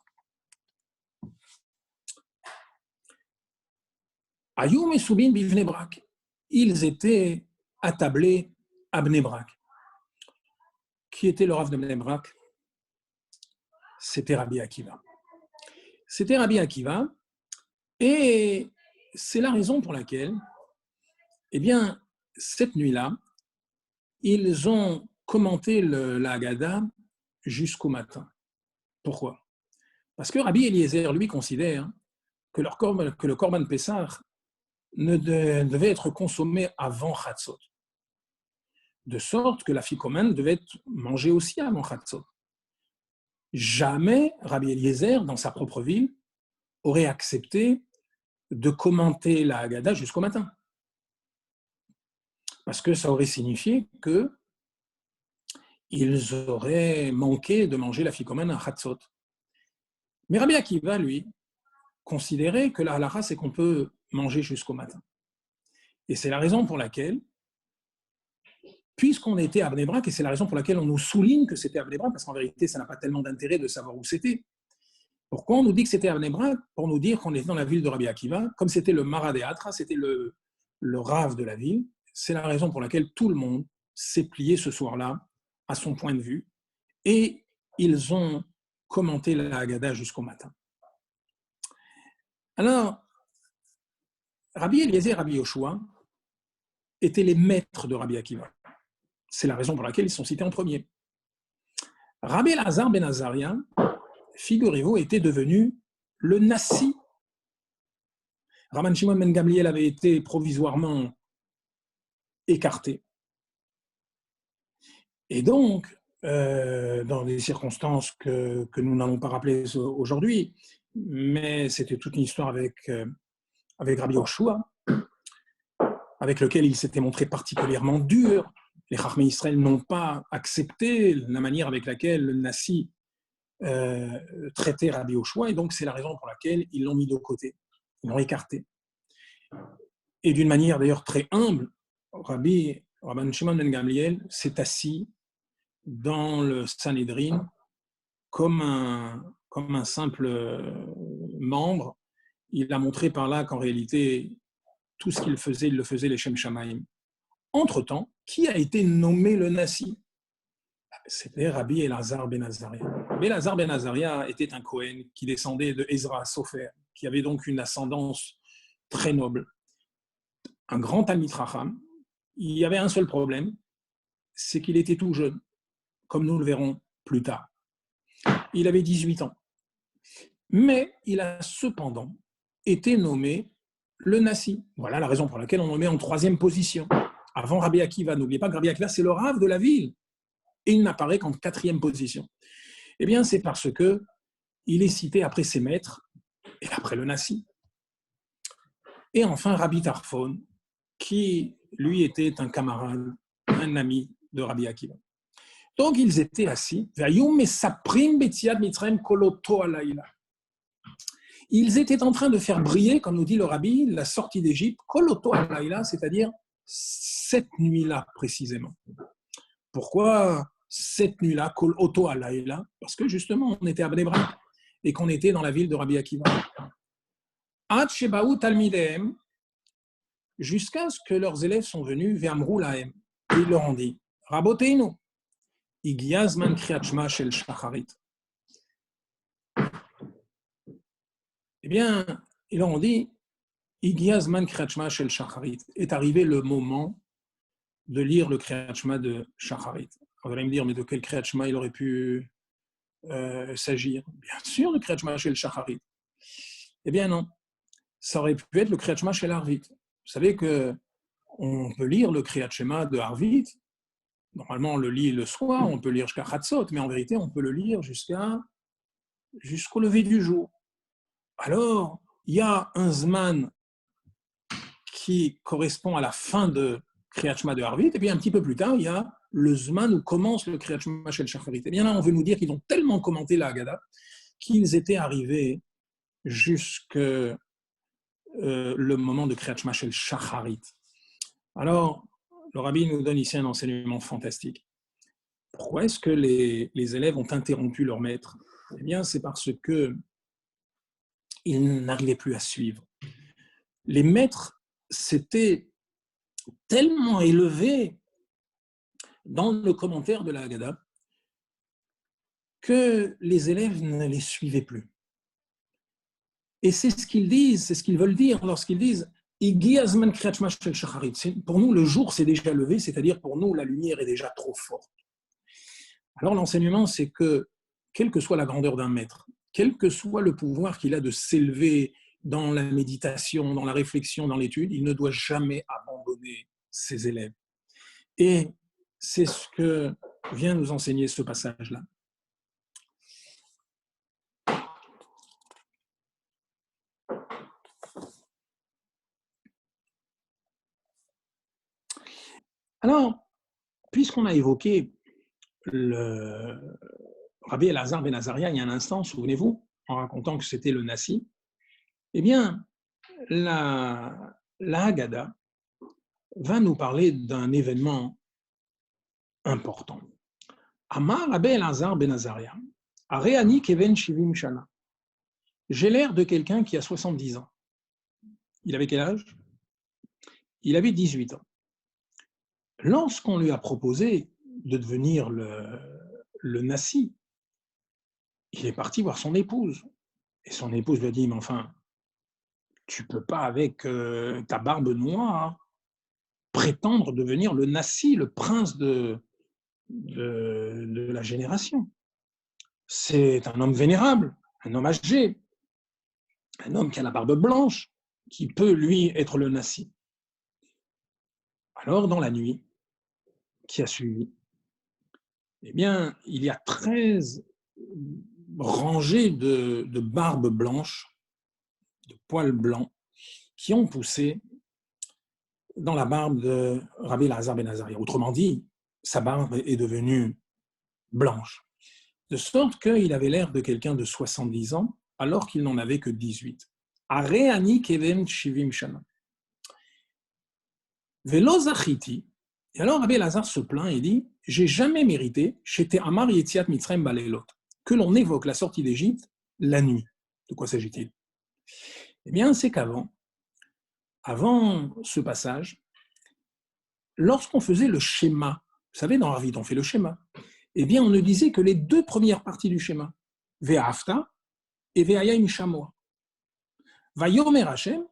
Ayoum et Soubin bivne Brak. Ils étaient attablés à Bnei Brak. Qui était le Rav de Bnei Brak? C'était Rabbi Akiva. C'était Rabbi Akiva, et c'est la raison pour laquelle, eh bien, cette nuit-là, ils ont commenté la Haggadah jusqu'au matin. Pourquoi? Parce que Rabbi Eliezer, lui, considère que le Korban Pessah devait être consommé avant Chatzot, de sorte que la ficomène devait être mangée aussi avant Chatzot. Jamais Rabbi Eliezer, dans sa propre ville, aurait accepté de commenter la Haggadah jusqu'au matin. Parce que ça aurait signifié qu'ils auraient manqué de manger la ficomène à Chatzot. Mais Rabbi Akiva, lui, considérait que la halakha, c'est qu'on peut manger jusqu'au matin. Et c'est la raison pour laquelle, puisqu'on était à Bnei Brak, et c'est la raison pour laquelle on nous souligne que c'était à Bnei Brak, parce qu'en vérité, ça n'a pas tellement d'intérêt de savoir où c'était. Pourquoi on nous dit que c'était à Bnei Brak? Pour nous dire qu'on était dans la ville de Rabbi Akiva, comme c'était le Maradéatra, c'était le rave de la ville. C'est la raison pour laquelle tout le monde s'est plié ce soir-là à son point de vue, et ils ont commenté la Haggadah jusqu'au matin. Alors, Rabbi Eliezer et Rabbi Yoshua étaient les maîtres de Rabbi Akiva. C'est la raison pour laquelle ils sont cités en premier. Rabbi Elazar ben Azaria, figurez-vous, était devenu le Nassi. Rabban Shimon ben Gamliel avait été provisoirement écarté. Et donc, dans des circonstances que nous n'allons pas rappeler aujourd'hui, mais c'était toute une histoire avec Rabbi Yoshua, avec lequel il s'était montré particulièrement dur, les Chachmei Israël n'ont pas accepté la manière avec laquelle le Nassi traitait Rabbi Yoshua, et donc c'est la raison pour laquelle ils l'ont mis de côté, ils l'ont écarté. Et d'une manière d'ailleurs très humble, Rabban Shimon ben Gamliel s'est assis dans le Sanhédrin comme un simple membre. Il a montré par là qu'en réalité, tout ce qu'il faisait, il le faisait les Shem Shamaim. Entre-temps, qui a été nommé le Nassi? C'était Rabbi Elazar ben Azaria. Rabbi Elazar ben Azaria était un Kohen qui descendait de Ezra Sofer, qui avait donc une ascendance très noble. Un grand Talmid Chacham. Il y avait un seul problème, c'est qu'il était tout jeune, comme nous le verrons plus tard. Il avait 18 ans. Mais il a cependant été nommé le Nassi. Voilà la raison pour laquelle on le met en 3e position. Avant Rabbi Akiva, n'oubliez pas que Rabbi Akiva, c'est le Rav de la ville. Et il n'apparaît qu'en 4e position. Eh bien, c'est parce qu'il est cité après ses maîtres et après le Nassi. Et enfin, Rabbi Tarfon, qui, lui, était un camarade, un ami de Rabbi Akiva. Donc, ils étaient assis. Ils étaient en train de faire briller, comme nous dit le Rabbi, la sortie d'Égypte, Koloto alayla, c'est-à-dire cette nuit-là précisément. Pourquoi cette nuit-là, Koloto alayla? Parce que justement, on était à Bnei Brak et qu'on était dans la ville de Rabbi Akiva. Ad shebaou talmidehem, jusqu'à ce que leurs élèves sont venus vers Mroulahem. Et ils leur ont dit, Raboteinu, Igiazman Kriyat Shema Shel Shacharit. Eh bien, ils leur ont dit, Igiazman Kriyat Shema Shel Shacharit. Est arrivé le moment de lire le Kriyat Shema de Shacharit. Vous allez me dire, mais de quel Kriyat Shema il aurait pu s'agir? Bien sûr, le Kriyat Shema Shel Shacharit. Eh bien, non. Ça aurait pu être le Kriyat Shema Shel Arvit. Vous savez qu'on peut lire le Kriyat Shema de Arvit. Normalement, on le lit le soir, on peut lire jusqu'à Chatzot, mais en vérité, on peut le lire jusqu'au lever du jour. Alors, il y a un Zman qui correspond à la fin de Kriyat Shema de Arvit, et puis un petit peu plus tard, il y a le Zman où commence le Kriyat Shema Shel Shacharit. Et bien là, on veut nous dire qu'ils ont tellement commenté la Haggadah qu'ils étaient arrivés jusque le moment de Kriyat Shema Shel Shacharit. Alors, le Rabbi nous donne ici un enseignement fantastique. Pourquoi est-ce que les élèves ont interrompu leur maître? Eh bien, c'est parce qu'ils n'arrivaient plus à suivre. Les maîtres s'étaient tellement élevés dans le commentaire de la Haggadah que les élèves ne les suivaient plus. Et c'est ce qu'ils disent, c'est ce qu'ils veulent dire lorsqu'ils disent pour nous, le jour s'est déjà levé, c'est-à-dire pour nous, la lumière est déjà trop forte. Alors l'enseignement, c'est que, quelle que soit la grandeur d'un maître, quel que soit le pouvoir qu'il a de s'élever dans la méditation, dans la réflexion, dans l'étude, il ne doit jamais abandonner ses élèves. Et c'est ce que vient nous enseigner ce passage-là. Alors, puisqu'on a évoqué le Rabbi Elazar ben Azaria il y a un instant, souvenez-vous, en racontant que c'était le Nassi, eh bien, la Haggadah va nous parler d'un événement important. Amar Rabbi Elazar ben Azaria, Areani Keven Shivim Shana. J'ai l'air de quelqu'un qui a 70 ans. Il avait quel âge? Il avait 18 ans. Lorsqu'on lui a proposé de devenir le Nassi, il est parti voir son épouse. Et son épouse lui a dit, mais enfin, tu ne peux pas, avec ta barbe noire, prétendre devenir le Nassi, le prince de la génération. C'est un homme vénérable, un homme âgé, un homme qui a la barbe blanche, qui peut, lui, être le Nassi. Alors, dans la nuit qui a suivi, eh bien, il y a 13 rangées de barbes blanches, de poils blancs, qui ont poussé dans la barbe de Rabbi Elazar ben Azaria. Autrement dit, sa barbe est devenue blanche, de sorte qu'il avait l'air de quelqu'un de 70 ans, alors qu'il n'en avait que 18. Are ani kevem shivim shana. Velo zachiti. Et alors Rabbi Elazar se plaint et dit, j'ai jamais mérité, chez Amar Yetziat Mitzrayim Balelot, que l'on évoque la sortie d'Égypte la nuit. De quoi s'agit-il? Eh bien, c'est avant ce passage, lorsqu'on faisait le schéma, vous savez, dans Arvit, on fait le schéma, eh bien, on ne disait que les deux premières parties du schéma, Ve'afta et Ve'ayim Shamoa. Vayomer Hashem,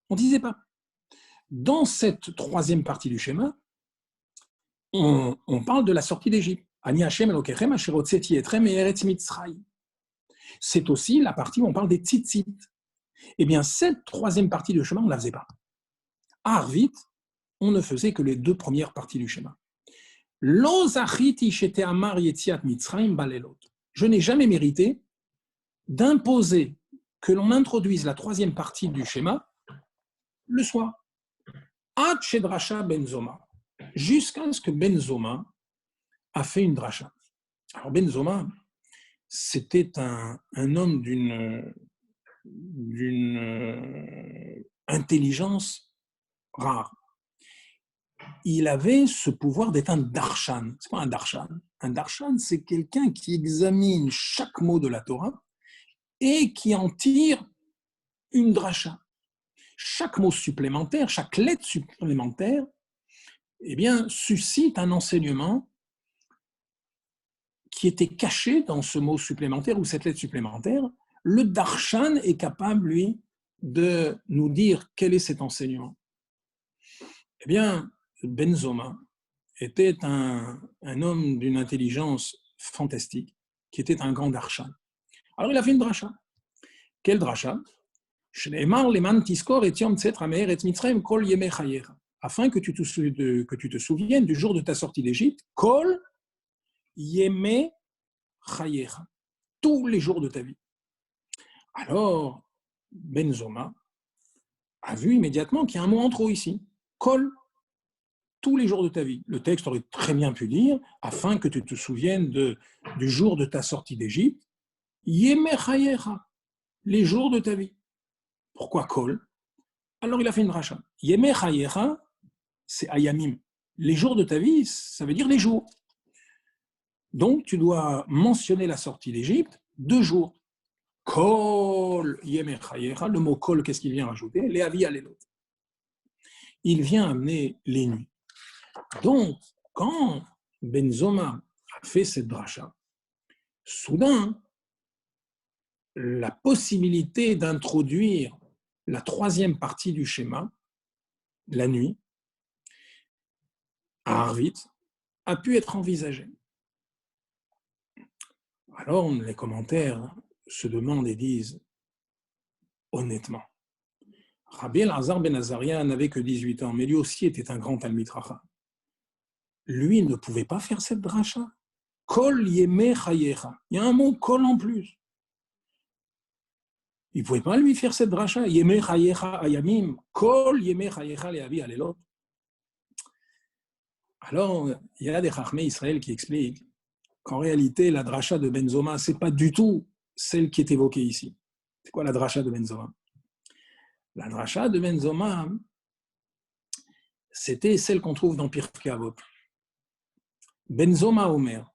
on ne disait pas. Dans cette troisième partie du schéma, on parle de la sortie d'Égypte. Ani Hashem Elokechem asher hotzeti etrem me'eretz Mitzrayim. C'est aussi la partie où on parle des tzitzit. Eh bien, cette troisième partie du schéma, on ne la faisait pas. À Arvit, on ne faisait que les deux premières parties du schéma. Lo zachiti shete amar yetziat Mitzrayim balelot. Je n'ai jamais mérité d'imposer que l'on introduise la troisième partie du schéma le soir. Ad shedrasha ben Zoma. Jusqu'à ce que Ben Zoma a fait une dracha. Alors Ben Zoma, c'était un homme d'une intelligence rare. Il avait ce pouvoir d'être un darshan. C'est quoi un darshan? Un darshan, c'est quelqu'un qui examine chaque mot de la Torah et qui en tire une dracha. Chaque mot supplémentaire, chaque lettre supplémentaire, eh bien, suscite un enseignement qui était caché dans ce mot supplémentaire ou cette lettre supplémentaire. Le darshan est capable, lui, de nous dire quel est cet enseignement. Eh bien, Ben Zoma était un homme d'une intelligence fantastique, qui était un grand darshan. Alors, il a fait une dracha. Quelle dracha? Afin que tu te souviennes du jour de ta sortie d'Égypte, Kol Yeme Chayecha, tous les jours de ta vie. Alors, Ben Zoma a vu immédiatement qu'il y a un mot en trop ici. Kol, tous les jours de ta vie. Le texte aurait très bien pu dire, afin que tu te souviennes du jour de ta sortie d'Égypte, Yeme Chayecha, les jours de ta vie. Pourquoi Kol? Alors il a fait une dracha. Yeme Chayecha, c'est Ayamim. Les jours de ta vie, ça veut dire les jours. Donc tu dois mentionner la sortie d'Égypte 2 jours. Kol Yeme Chayecha, le mot Kol, qu'est-ce qu'il vient rajouter? Les avis à l'élot. Il vient amener les nuits. Donc, quand Ben Zoma a fait cette dracha, soudain, la possibilité d'introduire la troisième partie du schéma, la nuit, à Arvit, a pu être envisagée. Alors, les commentaires se demandent et disent, honnêtement, Rabbi Elazar ben Azaria n'avait que 18 ans, mais lui aussi était un grand Talmid Chacham. Lui ne pouvait pas faire cette dracha. Kol Yeme Chayecha. Il y a un mot kol en plus. Il ne pouvait pas lui faire cette dracha. Yeme Chayecha Ayamim. Kol Yeme Chayecha Leavi Alelot. Alors, il y a des Chachmei Israël qui expliquent qu'en réalité, la dracha de Ben Zoma, ce n'est pas du tout celle qui est évoquée ici. C'est quoi la dracha de Ben Zoma? La dracha de Ben Zoma, c'était celle qu'on trouve dans Pirkei Avot. Ben Zoma Omer,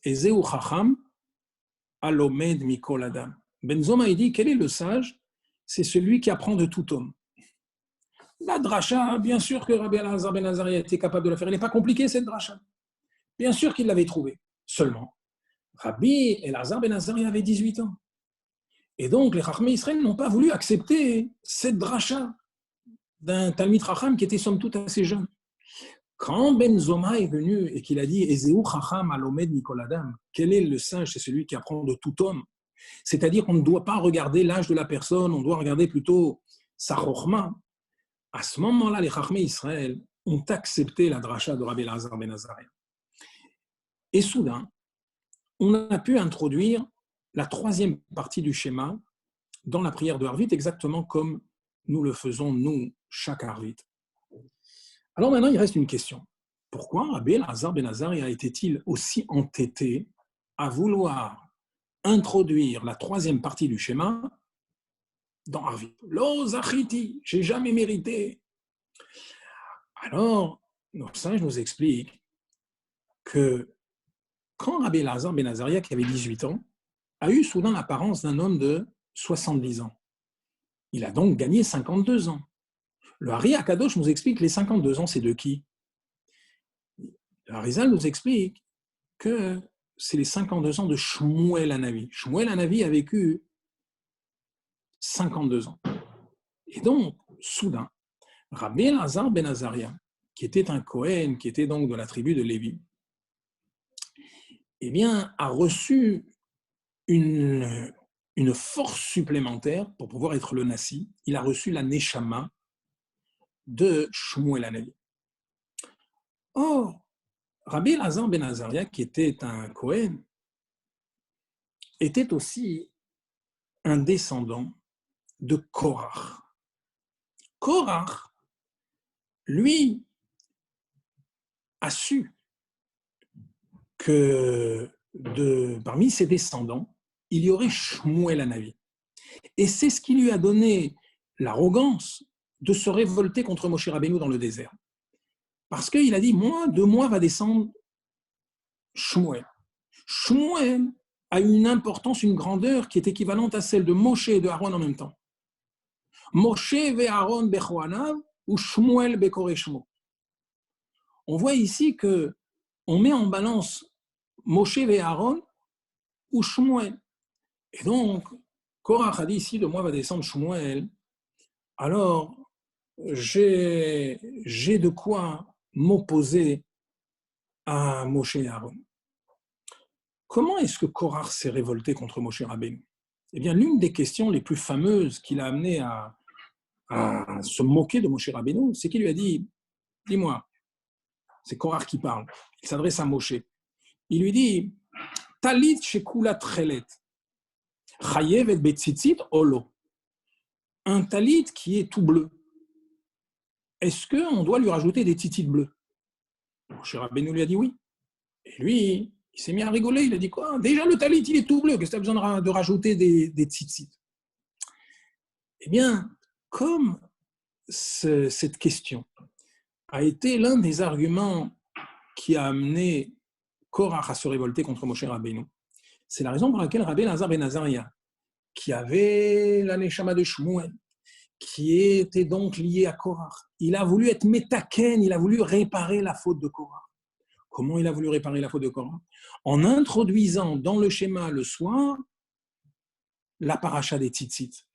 Ezeu Chacham, Alomed Mikol Adam. Ben Zoma, il dit, quel est le sage? C'est celui qui apprend de tout homme. La dracha, bien sûr que Rabbi Elazar ben Azaria était capable de la faire. Elle n'est pas compliquée, cette dracha. Bien sûr qu'il l'avait trouvée. Seulement, Rabbi Elazar ben Azaria avait 18 ans. Et donc, les Chachmei Israël n'ont pas voulu accepter cette dracha d'un Talmid Chacham qui était somme toute assez jeune. Quand Ben Zoma est venu et qu'il a dit Ezeu Chacham Alomed Mikol Adam, quel est le sage? C'est celui qui apprend de tout homme. C'est-à-dire qu'on ne doit pas regarder l'âge de la personne, on doit regarder plutôt sa chokhma. À ce moment-là, les Chachmei Israël ont accepté la dracha de Rabbi Elazar ben Azaria. Et soudain, on a pu introduire la troisième partie du schéma dans la prière de Arvit, exactement comme nous le faisons, nous, chaque Arvit. Alors maintenant, il reste une question. pourquoi Rabbi Elazar ben Azaria était-il aussi entêté à vouloir introduire la troisième partie du schéma dans Arvit? Lo zachiti, j'ai jamais mérité. Alors, nos sages nous expliquent que quand Rabbi Elazar ben Azaria, qui avait 18 ans, a eu soudain l'apparence d'un homme de 70 ans, il a donc gagné 52 ans. Le Hari Akadosh nous explique les 52 ans, c'est de qui? Le Harizal nous explique que c'est les 52 ans de Shmuel Hanavi. Shmuel Hanavi a vécu 52 ans. Et donc, soudain, Rabbi Elazar ben Azaria, qui était un Kohen, qui était donc de la tribu de Lévi, eh bien, a reçu une force supplémentaire pour pouvoir être le Nassi. Il a reçu la Neshama de Shmuel Hanavi. Or, Rabbi Elazar ben Azaria, qui était un Kohen, était aussi un descendant de Korach. Korach, lui, a su que parmi ses descendants, il y aurait Shmuel Hanavi. Et c'est ce qui lui a donné l'arrogance de se révolter contre Moshe Rabbeinu dans le désert. Parce qu'il a dit, de moi va descendre Shmuel. Shmuel a une importance, une grandeur qui est équivalente à celle de Moshe et de Aaron en même temps. Moshe ve Aaron bechoanav ou Shmuel bekoreshmo. On voit ici que on met en balance Moshe ve Aaron ou Shmuel. Et donc, Korach a dit ici, de moi va descendre Shmuel. Alors, j'ai de quoi m'opposer à Moshe et Aaron. Comment est-ce que Korach s'est révolté contre Moshe Rabbeinu? Eh bien, l'une des questions les plus fameuses qui l'a amené à se moquer de Moshe Rabbeinu, c'est qu'il lui a dit, dis-moi, c'est Korach qui parle, il s'adresse à Moshe. Il lui dit, Talit shekula tchelet, chayevet betzitzit olo. Un talit qui est tout bleu, est-ce qu'on doit lui rajouter des tzitzit bleus? Moshe Rabbeinu lui a dit oui. Et lui, il s'est mis à rigoler, il a dit quoi? Déjà le talit, il est tout bleu, qu'est-ce que tu as besoin de rajouter des tzitzit? Eh bien, comme cette question a été l'un des arguments qui a amené Korach à se révolter contre Moshe Rabbeinu, c'est la raison pour laquelle Rabbi Elazar ben Azaria, qui avait la Neshama de Shmuel, qui était donc lié à Korach, il a voulu être métaken, il a voulu réparer la faute de Korach. Comment il a voulu réparer la faute de Korach? En introduisant dans le schéma le soir la paracha des tzitzit.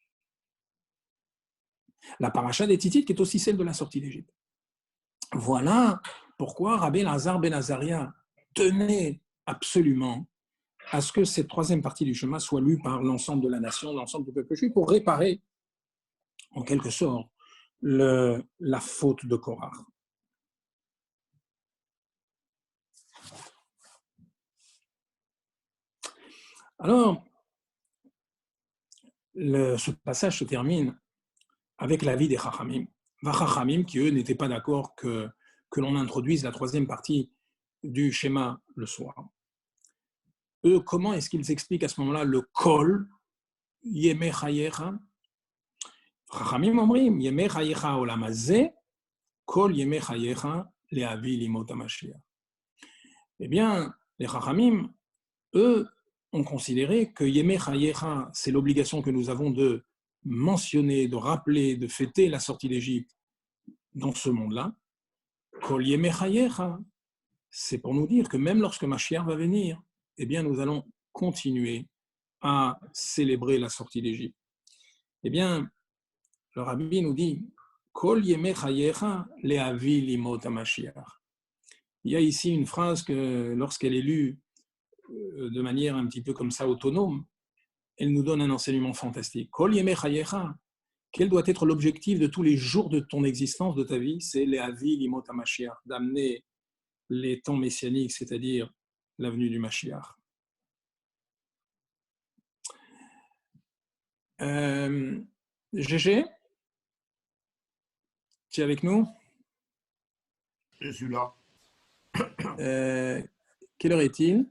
La paracha des tzitzit qui est aussi celle de la sortie d'Égypte. Voilà pourquoi Rabbi Elazar ben Azaria tenait absolument à ce que cette troisième partie du schéma soit lue par l'ensemble de la nation, l'ensemble du peuple juif, pour réparer, en quelque sorte, la faute de Korach. Alors, ce passage se termine avec l'avis des Chachamim. Les Chachamim qui, eux, n'étaient pas d'accord que l'on introduise la troisième partie du schéma le soir. Eux, comment est-ce qu'ils expliquent à ce moment-là le kol, yemei chayecha? Chachamim omrim, yemei chayecha olam hazeh, kol yemei chayecha lehavi limot hamashiach. Eh bien, les Chachamim, eux, ont considéré que yemei chayecha, c'est l'obligation que nous avons de mentionner, de rappeler, de fêter la sortie d'Égypte dans ce monde-là. Kol yemei chayecha, c'est pour nous dire que même lorsque Mashiach va venir, eh bien, nous allons continuer à célébrer la sortie d'Égypte. Eh bien, le Rabbi nous dit Kol yemei chayecha lehavi limot hamashiach. Il y a ici une phrase que, lorsqu'elle est lue de manière un petit peu comme ça autonome, elle nous donne un enseignement fantastique. Kol yemei chayecha, quel doit être l'objectif de tous les jours de ton existence, de ta vie? C'est lehavi limot hamashiach, d'amener les temps messianiques, c'est-à-dire la venue du Mashiach. Gégé, tu es avec nous? Je suis là. Quelle heure est-il?